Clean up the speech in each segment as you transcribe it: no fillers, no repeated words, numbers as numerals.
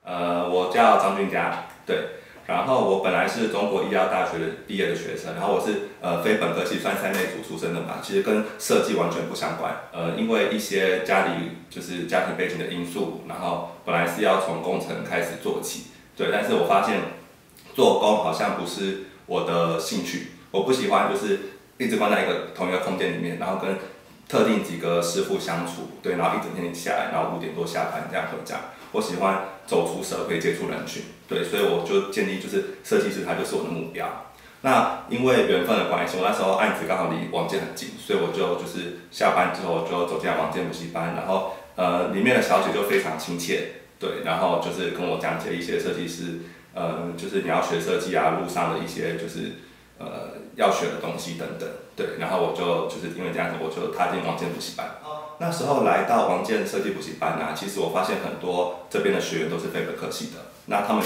我叫张俊佳，对，然后我本来是中国医药大学毕业的学生，然后我是非本科系算三类组出身的嘛，其实跟设计完全不相关。因为一些家里就是家庭背景的因素，然后本来是要从工程开始做起，对，但是我发现做工好像不是我的兴趣，我不喜欢就是一直关在同一个空间里面，然后跟特定几个师傅相处，对，然后一整天下来，然后5点多下班这样回家。我喜欢走出社会，接触人群，对，所以我就建立就是设计师，他就是我的目标。那因为缘分的关系，我那时候案子刚好离王建很近，所以我就是下班之后就走进来王建补习班，然后里面的小姐就非常亲切，对，然后就是跟我讲解一些设计师，就是你要学设计啊，路上的一些就是要学的东西等等，对，然后我就是因为这样子，我就踏进王建补习班。那时候来到王建设计补习班啊，其实我发现很多这边的学员都是非本科系的，那他们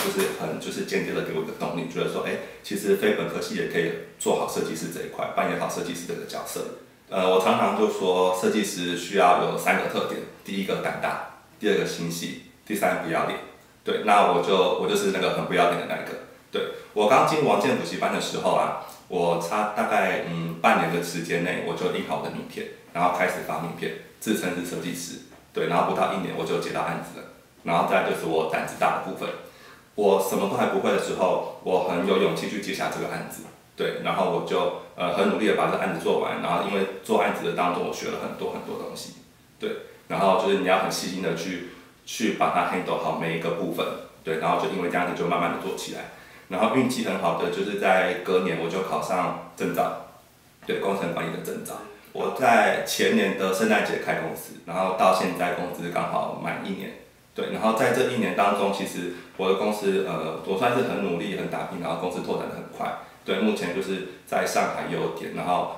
就是间接的给我一个动力，觉得说，其实非本科系也可以做好设计师这一块，扮演好设计师这个角色。我常常就说，设计师需要有3个特点：第一个胆大，第2个心细，第3不要脸。对，那我就是那个很不要脸的那一个。对，我刚进王建补习班的时候啊，我差大概半年的时间内，我就印好我的名片，然后开始发名片。自称是设计师，对，然后不到1年我就接到案子了，然后再来就是我胆子大的部分，我什么都还不会的时候，我很有勇气去接下这个案子，对，然后我就很努力的把这个案子做完，然后因为做案子的当中我学了很多东西，对，然后就是你要很细心的去把它 handle 好每一个部分，对，然后就因为这样子就慢慢的做起来，然后运气很好的就是在隔年我就考上证照，对，工程管理的证照。我在前年的圣诞节开公司，然后到现在公司刚好满1年，对，然后在这1年当中，其实我的公司我算是很努力很打拼，然后公司拓展的很快，对，目前就是在上海也有点，然后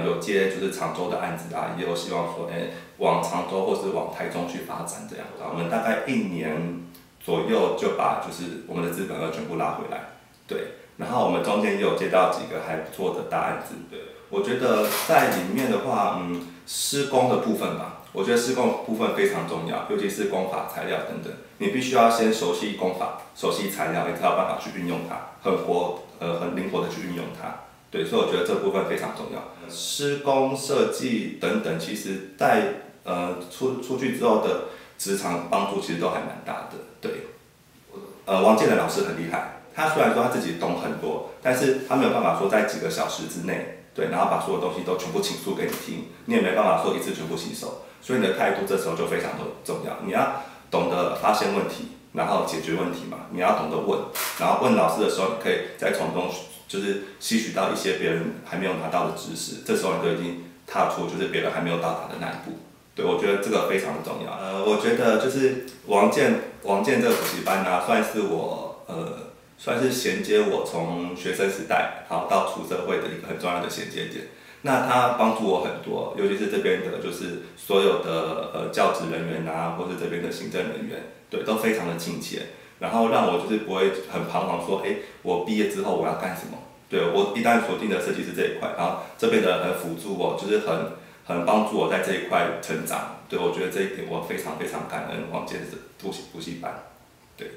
有接就是常州的案子啊，也有希望说往常州或是往台中去发展这样，我们大概1年左右就把就是我们的资本额全部拉回来，对，然后我们中间也有接到几个还不错的大案子，对。我觉得在里面的话，施工的部分吧，我觉得施工部分非常重要，尤其是工法、材料等等，你必须要先熟悉工法、熟悉材料，你才有办法去运用它，很灵活的去运用它。对，所以我觉得这部分非常重要。施工设计等等，其实在出去之后的职场帮助其实都还蛮大的。对，王建的老师很厉害，他虽然说他自己懂很多，但是他没有办法说在几个小时之内。对，然后把所有东西都全部倾诉给你听，你也没办法说一次全部吸收，所以你的态度这时候就非常的重要。你要懂得发现问题，然后解决问题嘛。你要懂得问，然后问老师的时候，你可以再从中就是吸取到一些别人还没有拿到的知识，这时候你就已经踏出就是别人还没有到达的那一步。对，我觉得这个非常的重要。我觉得就是王建这个补习班啊，算是衔接我从学生时代然后到出社会的一个很重要的衔接点。那它帮助我很多，尤其是这边的就是所有的教职人员啊，或是这边的行政人员，对，都非常的亲切，然后让我就是不会很彷徨说，我毕业之后我要干什么？对，我一旦锁定了设计师这一块，然后这边的人很辅助我，就是很帮助我在这一块成长。对，我觉得这一点我非常非常感恩王建的补习班，对。